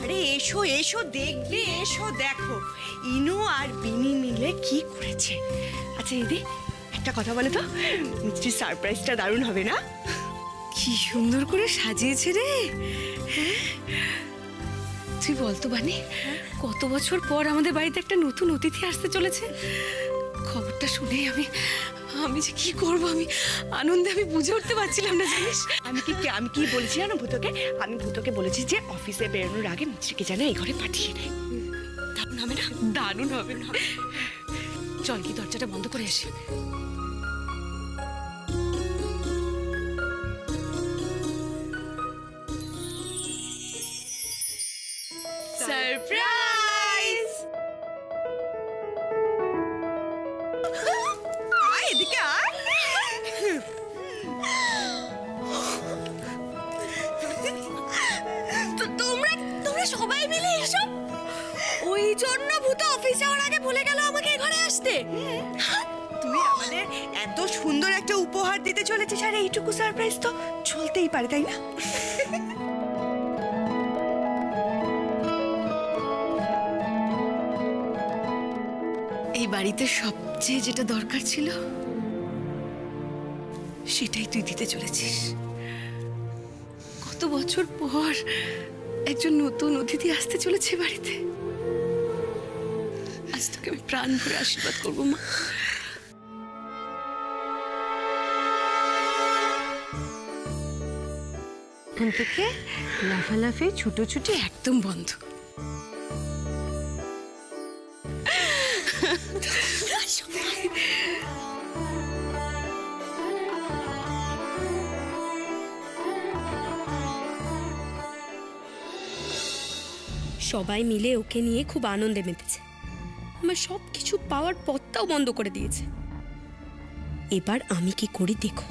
আরে এসো এসো, দেখবে, এসো দেখো ইনু আর বিনি মিলে কি করেছে। আচ্ছা দিদি, একটা কথা বলো তো, মিষ্টির সারপ্রাইজটা দারুণ হবে না? কি সুন্দর করে সাজিয়েছে রে। তুই বলতো বানি, কত বছর পর আমাদের বাড়িতে একটা নতুন অতিথি আসতে চলেছে। খবরটা শুনেই আমি যে কি করব, আমি আনন্দে আমি বুঝে উঠতে পারছিলাম না জানিস। আমি কি বলেছি জানো ভূতকে? আমি ভূতকে বলেছি যে অফিসে বেরোনোর আগে মিষ্টিকে যেন এই ঘরে পাঠিয়ে দেয়। দারুণ হবে না? দারুণ হবে না? চল কি দরজাটা বন্ধ করে আসি। সারপ্রাইজ! আয় এদিকে আয়। তোমরা সবাই মিলে এসো। ওই জন্য ভূত অফিস যাওয়ার আগে ভুলে গেল আমাকে এই ঘরে আসতে। তুই আমাদের এত সুন্দর একটা উপহার দিতে চলেছিস, আর এইটুকু সারপ্রাইজ তো চলতেই পারে, তাই না? এই বাড়িতে সবচেয়ে যেটা দরকার ছিল সেটাই তুই দিতে চলেছিস। কত বছর পর একজন নতুন অতিথি আসতে চলেছে বাড়িতে। আজ তোকে আমি প্রাণ ভরে আশীর্বাদ করবো মা। এখন থেকে লাফালাফি ছুটোছুটি একদম বন্ধ। সবাই মিলে ওকে নিয়ে খুব আনন্দে মেতেছে। আমার সব কিছু পাওয়ার পথটাও বন্ধ করে দিয়েছে। এবার আমি কি করি দেখো।